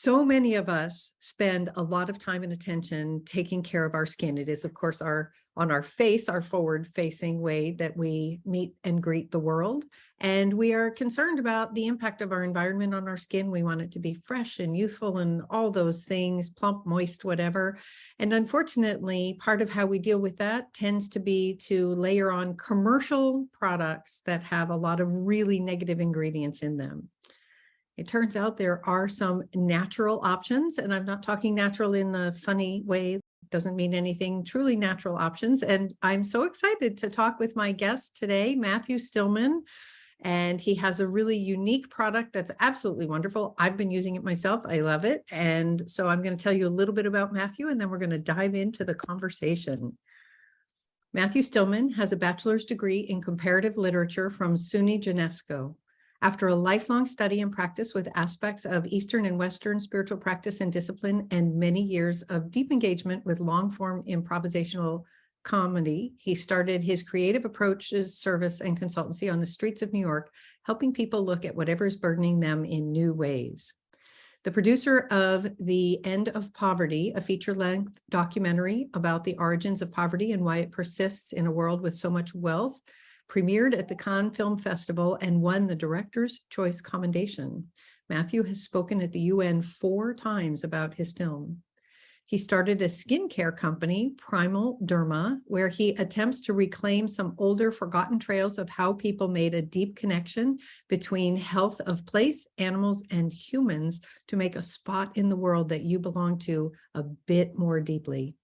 So many of us spend a lot of time and attention taking care of our skin. It is, of course, on our face, our forward-facing way that we meet and greet the world. And we are concerned about the impact of our environment on our skin. We want it to be fresh and youthful and all those things, plump, moist, whatever. And unfortunately, part of how we deal with that tends to be to layer on commercial products that have a lot of really negative ingredients in them. It turns out there are some natural options, and I'm not talking natural in the funny way, doesn't mean anything, truly natural options. And I'm so excited to talk with my guest today, Matthew Stillman. And he has a really unique product that's absolutely wonderful. I've been using it myself. I love it. And so I'm going to tell you a little bit about Matthew, and then we're going to dive into the conversation. Matthew Stillman has a bachelor's degree in comparative literature from SUNY Genesco. After a lifelong study and practice with aspects of Eastern and Western spiritual practice and discipline and many years of deep engagement with long-form improvisational comedy, he started his creative approaches, service, and consultancy on the streets of New York, helping people look at whatever is burdening them in new ways. The producer of The End of Poverty, a feature-length documentary about the origins of poverty and why it persists in a world with so much wealth, premiered at the Cannes Film Festival and won the Director's Choice Commendation. Matthew has spoken at the UN 4 times about his film. He started a skincare company, Primal Derma, where he attempts to reclaim some older forgotten trails of how people made a deep connection between health of place, animals, and humans to make a spot in the world that you belong to a bit more deeply.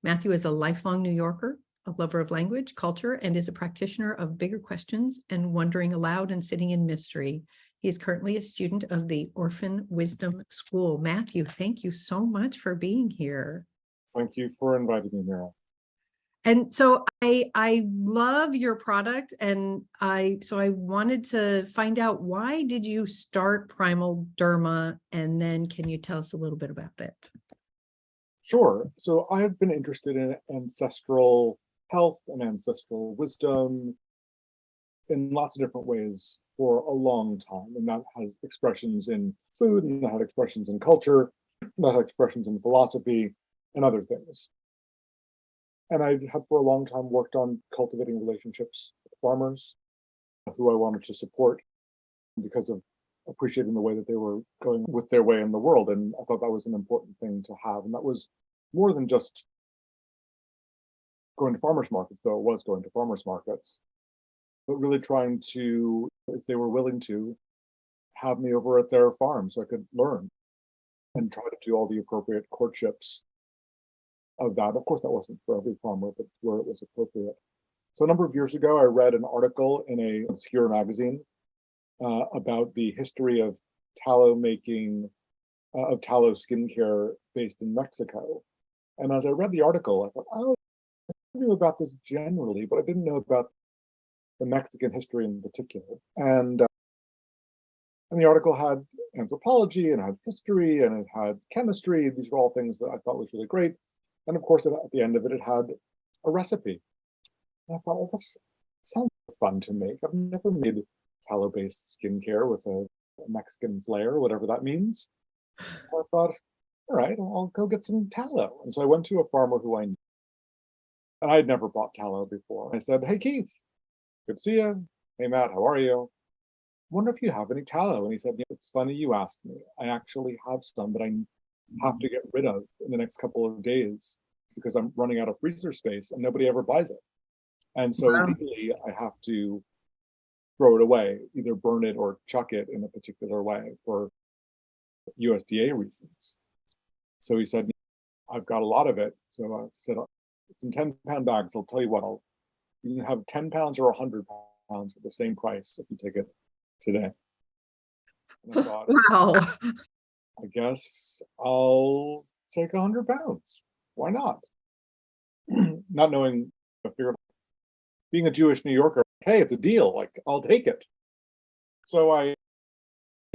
Matthew is a lifelong New Yorker, a lover of language, culture, and is a practitioner of bigger questions and wondering aloud and sitting in mystery. He is currently a student of the Orphan Wisdom School. Matthew, thank you so much for being here. Thank you for inviting me, Mira. And so I love your product, and I wanted to find out, why did you start Primal Derma, and then can you tell us a little bit about it? Sure. So I have been interested in ancestral health and ancestral wisdom in lots of different ways for a long time. And that has expressions in food, and that had expressions in culture, that had expressions in philosophy and other things. And I had for a long time worked on cultivating relationships with farmers who I wanted to support because of appreciating the way that they were going with their way in the world. And I thought that was an important thing to have. And that was more than just going to farmers markets, though it was going to farmers markets, but really trying to, if they were willing to, have me over at their farm so I could learn and try to do all the appropriate courtships of that. Of course, that wasn't for every farmer, but where it was appropriate. So a number of years ago, I read an article in a obscure magazine about the history of tallow making, of tallow skincare based in Mexico. And as I read the article, I thought, oh, I knew about this generally, but I didn't know about the Mexican history in particular. And the article had anthropology, and it had history, and it had chemistry. These were all things that I thought was really great. And of course, at the end of it, it had a recipe. And I thought, well, this sounds fun to make. I've never made tallow-based skincare with a Mexican flair, whatever that means. So I thought, all right, I'll go get some tallow. And so I went to a farmer who I knew. And I had never bought tallow before. I said, hey, Keith, good to see you. Hey, Matt, how are you? I wonder if you have any tallow. And he said, it's funny you asked me. I actually have some, but I have to get rid of in the next couple of days because I'm running out of freezer space and nobody ever buys it. And so legally, I have to throw it away, either burn it or chuck it in a particular way for USDA reasons. So he said, I've got a lot of it. So I said, it's in 10-pound bags. I'll tell you what, you can have 10 pounds or 100 pounds for the same price if you take it today. And I thought, wow. I guess I'll take 100 pounds. Why not? Not knowing, being a Jewish New Yorker, hey, it's a deal. Like, I'll take it. So I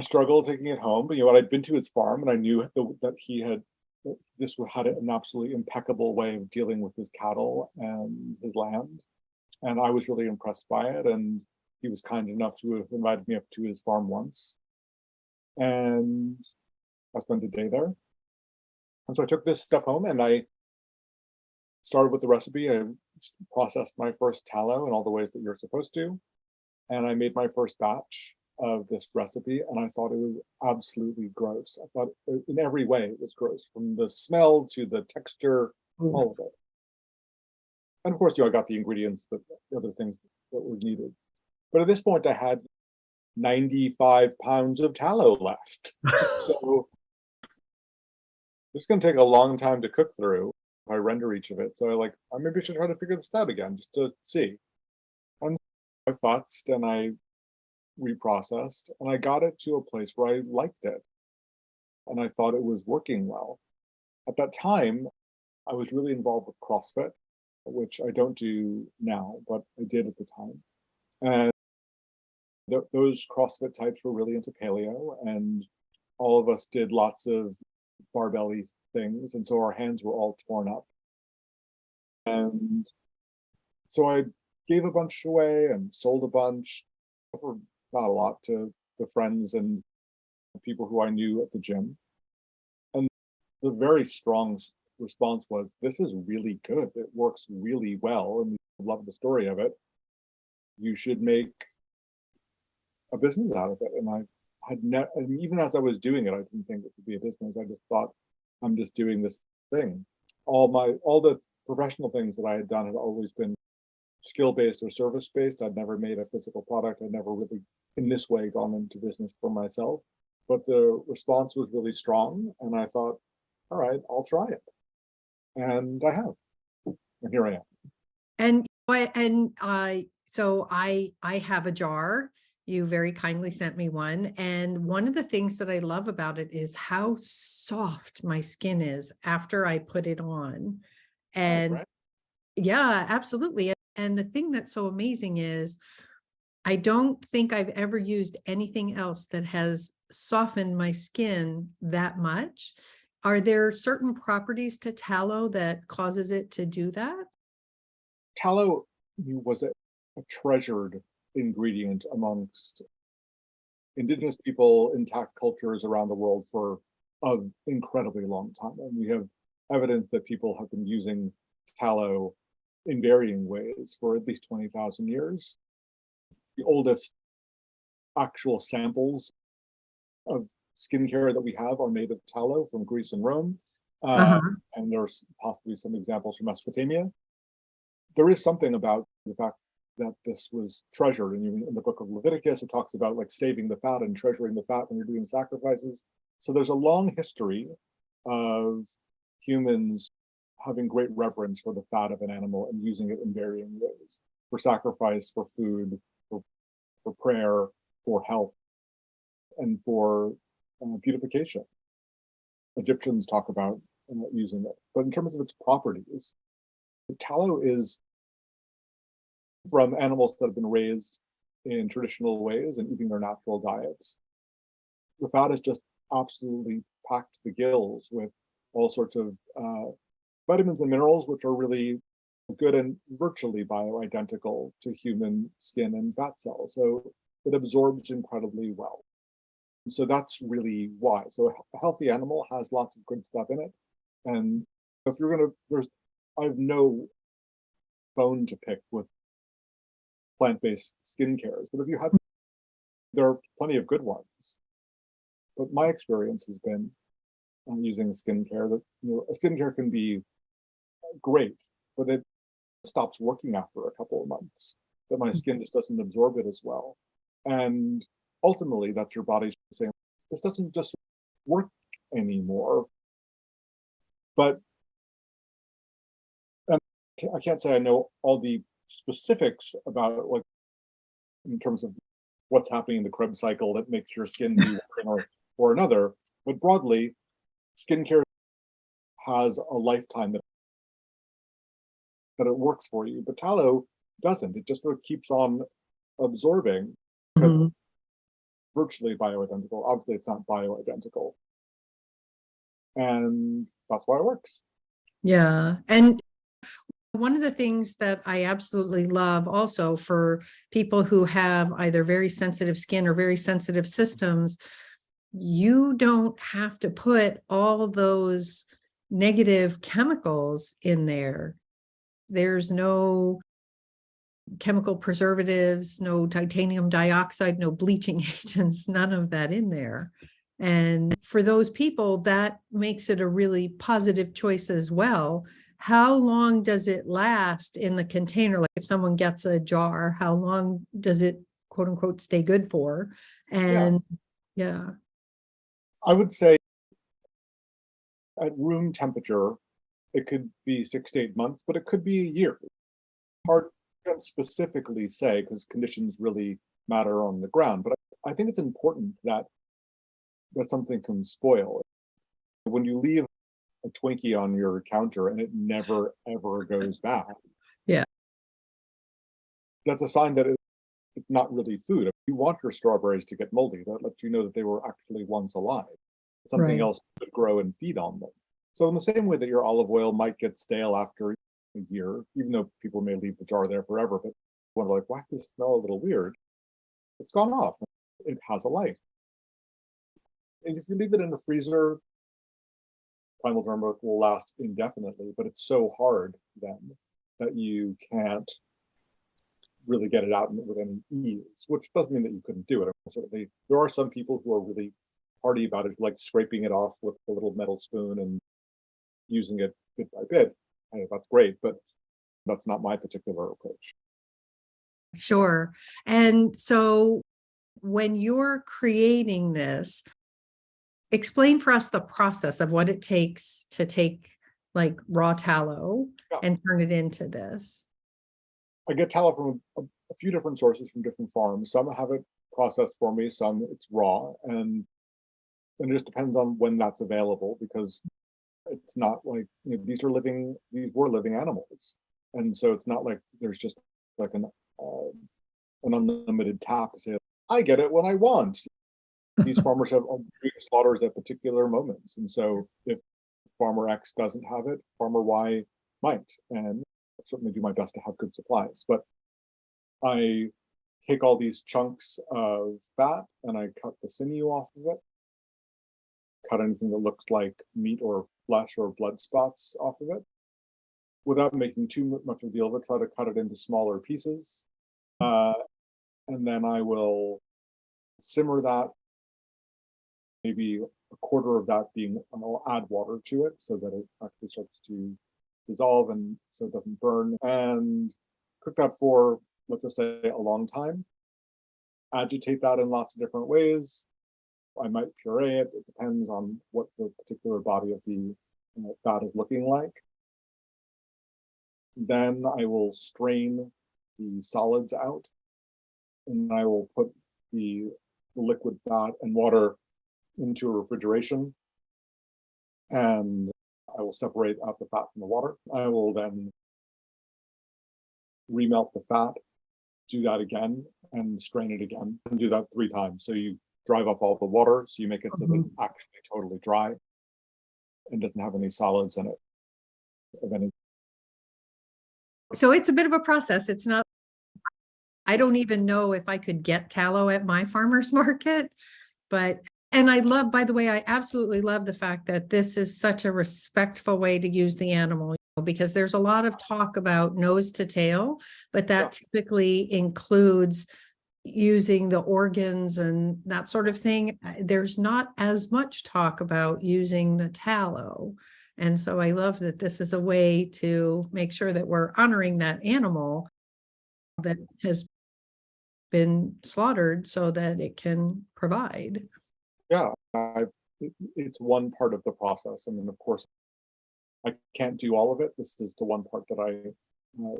struggled taking it home. But I'd been to his farm, and I knew that he had an absolutely impeccable way of dealing with his cattle and his land. And I was really impressed by it. And he was kind enough to have invited me up to his farm once. And I spent a day there. And so I took this stuff home and I started with the recipe. I processed my first tallow in all the ways that you're supposed to. And I made my first batch of this recipe, and I thought it was absolutely gross. I thought in every way it was gross, from the smell to the texture, all of it. And of course, I got the ingredients, the other things that were needed. But at this point, I had 95 pounds of tallow left. So it's going to take a long time to cook through if I render each of it. So maybe I should try to figure this out again just to see. And I futzed and I reprocessed, and I got it to a place where I liked it. And I thought it was working well. At that time, I was really involved with CrossFit, which I don't do now, but I did at the time. And those CrossFit types were really into paleo, and all of us did lots of barbelly things, and so our hands were all torn up. And so I gave a bunch away and sold a bunch, for not a lot, to the friends and people who I knew at the gym. And the very strong response was, this is really good. It works really well, and we love the story of it. You should make a business out of it. And I had and even as I was doing it, I didn't think it would be a business. I just thought, I'm just doing this thing. All the professional things that I had done had always been skill-based or service-based. I'd never made a physical product. I'd never really, in this way, gone into business for myself. But the response was really strong, and I thought, all right, I'll try it. And I have. And here I am. So I have a jar. You very kindly sent me one. And one of the things that I love about it is how soft my skin is after I put it on. And right. Yeah, absolutely. And the thing that's so amazing is I don't think I've ever used anything else that has softened my skin that much. Are there certain properties to tallow that causes it to do that? Tallow was a treasured ingredient amongst indigenous people, intact cultures around the world for an incredibly long time. And we have evidence that people have been using tallow in varying ways for at least 20,000 years. The oldest actual samples of skincare that we have are made of tallow from Greece and Rome. And there's possibly some examples from Mesopotamia. There is something about the fact that this was treasured. And in the book of Leviticus, it talks about saving the fat and treasuring the fat when you're doing sacrifices. So there's a long history of humans having great reverence for the fat of an animal and using it in varying ways, for sacrifice, for food, for prayer, for health, and for purification. Egyptians talk about using it. But in terms of its properties, tallow is from animals that have been raised in traditional ways and eating their natural diets. The fat is just absolutely packed to the gills with all sorts of vitamins and minerals, which are really good and virtually bioidentical to human skin and fat cells. So it absorbs incredibly well. So that's really why. So a healthy animal has lots of good stuff in it. And if you're I have no bone to pick with plant-based skincares, but if you have, there are plenty of good ones. But my experience has been using skincare that a skincare can be great, but it stops working after a couple of months. That my skin just doesn't absorb it as well, and ultimately, that's your body saying this doesn't just work anymore. But I can't say I know all the specifics about it, in terms of what's happening in the Krebs cycle that makes your skin do one thing or another. But broadly, skincare has a lifetime that it works for you. But tallow doesn't. It just sort of keeps on absorbing. Virtually bioidentical. Obviously, it's not bioidentical. And that's why it works. Yeah. And one of the things that I absolutely love also for people who have either very sensitive skin or very sensitive systems, you don't have to put all those negative chemicals in there. There's no chemical preservatives, no titanium dioxide, no bleaching agents, none of that in there. And for those people, that makes it a really positive choice as well. How long does it last in the container? Like if someone gets a jar, how long does it, quote unquote, stay good for? And yeah. I would say at room temperature, it could be 6 to 8 months, but it could be a year. Hard to specifically say because conditions really matter on the ground. But I think it's important that something can spoil. When you leave a Twinkie on your counter and it never ever goes bad, Yeah. that's a sign that it's not really food. If you want your strawberries to get moldy, that lets you know that they were actually once alive. Something Right. else could grow and feed on them. So in the same way that your olive oil might get stale after a year, even though people may leave the jar there forever, but when they're like, why does this smell a little weird? It's gone off. It has a life. And if you leave it in the freezer, Primal Derma will last indefinitely, but it's so hard then that you can't really get it out with any ease, which doesn't mean that you couldn't do it. Certainly, there are some people who are really hardy about it, like scraping it off with a little metal spoon and using it bit by bit. Hey, that's great, but that's not my particular approach. Sure. And so when you're creating this, explain for us the process of what it takes to take like raw tallow and turn it into this. I get tallow from a few different sources from different farms. Some have it processed for me, some it's raw, and it just depends on when that's available because it's not like these were living animals, and so it's not like there's just like an unlimited tap to say I get it when I want. These farmers have slaughters at particular moments, and so if farmer X doesn't have it, farmer Y might, and I certainly do my best to have good supplies. But I take all these chunks of fat and I cut the sinew off of it, cut anything that looks like meat or flesh or blood spots off of it. Without making too much of a deal of it, try to cut it into smaller pieces. And then I will simmer that, maybe a quarter of that being, I'll add water to it so that it actually starts to dissolve and so it doesn't burn. And cook that for, let's just say, a long time. Agitate that in lots of different ways. I might puree it. It depends on what the particular body of the fat is looking like. Then I will strain the solids out, and I will put the liquid fat and water into a refrigeration, and I will separate out the fat from the water. I will then remelt the fat, do that again, and strain it again, and do that 3 times. So you drive off all the water, so you make it so that it's actually totally dry and doesn't have any solids in it of any. So it's a bit of a process. It's not, I don't even know if I could get tallow at my farmer's market, but, and I love, by the way, I absolutely love the fact that this is such a respectful way to use the animal, because there's a lot of talk about nose to tail, but that typically includes using the organs and that sort of thing. There's not as much talk about using the tallow. And so I love that this is a way to make sure that we're honoring that animal that has been slaughtered so that it can provide. Yeah, it's one part of the process. I mean, of course, I can't do all of it. This is the one part that I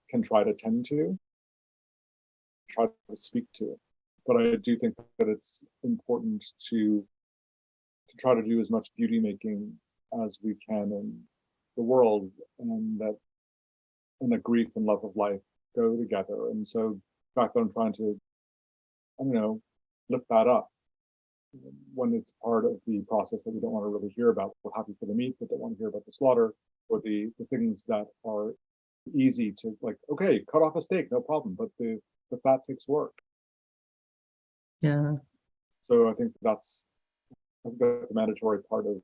can try to tend to, try to speak to. But I do think that it's important to try to do as much beauty making as we can in the world, and that grief and love of life go together. And so the fact that I'm trying to, I don't know, lift that up when it's part of the process that we don't want to really hear about. We're happy for the meat, but don't want to hear about the slaughter or the things that are easy to, like, okay, cut off a steak, no problem, but the fat takes work. Yeah. So I think that's I've got the mandatory part of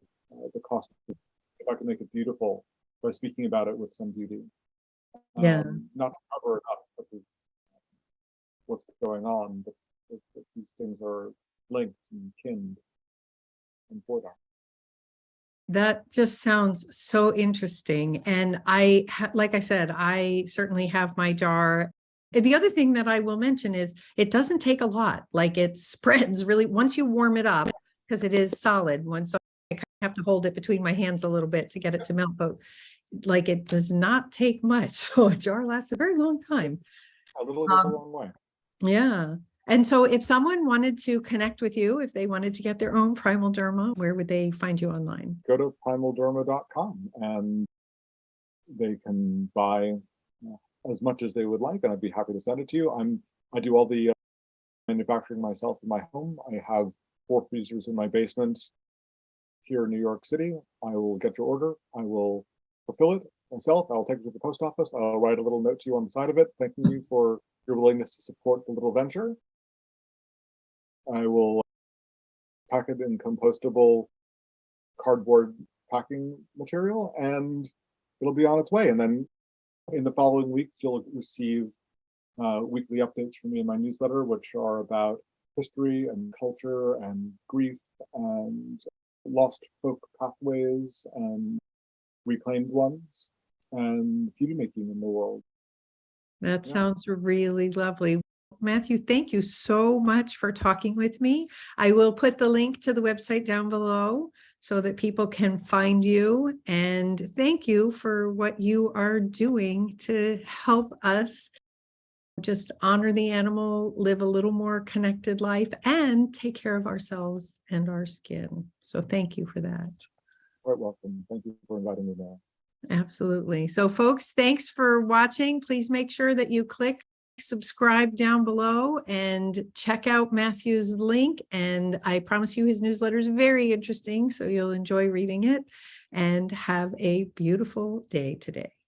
the cost. If I can make it beautiful by speaking about it with some beauty, Yeah. not to cover it up, but what's going on, but these things are linked and kin and for that. That just sounds so interesting. And like I said, I certainly have my jar. And the other thing that I will mention is it doesn't take a lot. Like it spreads really once you warm it up, because it is solid. Once I kind of have to hold it between my hands a little bit to get it to melt, but like it does not take much. So a jar lasts a very long time. A little goes a Um, long way. yeah. And so if someone wanted to connect with you, if they wanted to get their own Primal Derma, where would they find you online? Go to primalderma.com and they can buy as much as they would like, and I'd be happy to send it to you. I do all the manufacturing myself in my home. I have 4 freezers in my basement here in New York City. I will get your order. I will fulfill it myself. I'll take it to the post office. I'll write a little note to you on the side of it, thanking you for your willingness to support the little venture. I will pack it in compostable cardboard packing material, and it'll be on its way. And then in the following week, you'll receive weekly updates from me in my newsletter, which are about history and culture and grief and lost folk pathways and reclaimed ones and beauty making in the world. That Yeah. sounds really lovely. Matthew, thank you so much for talking with me. I will put the link to the website down below so that people can find you. And thank you for what you are doing to help us just honor the animal, live a little more connected life, and take care of ourselves and our skin. So thank you for that. Quite welcome. Thank you for inviting me there. Absolutely. So folks, thanks for watching. Please make sure that you click subscribe down below and check out Matthew's link. And I promise you his newsletter is very interesting, so you'll enjoy reading it, and have a beautiful day today.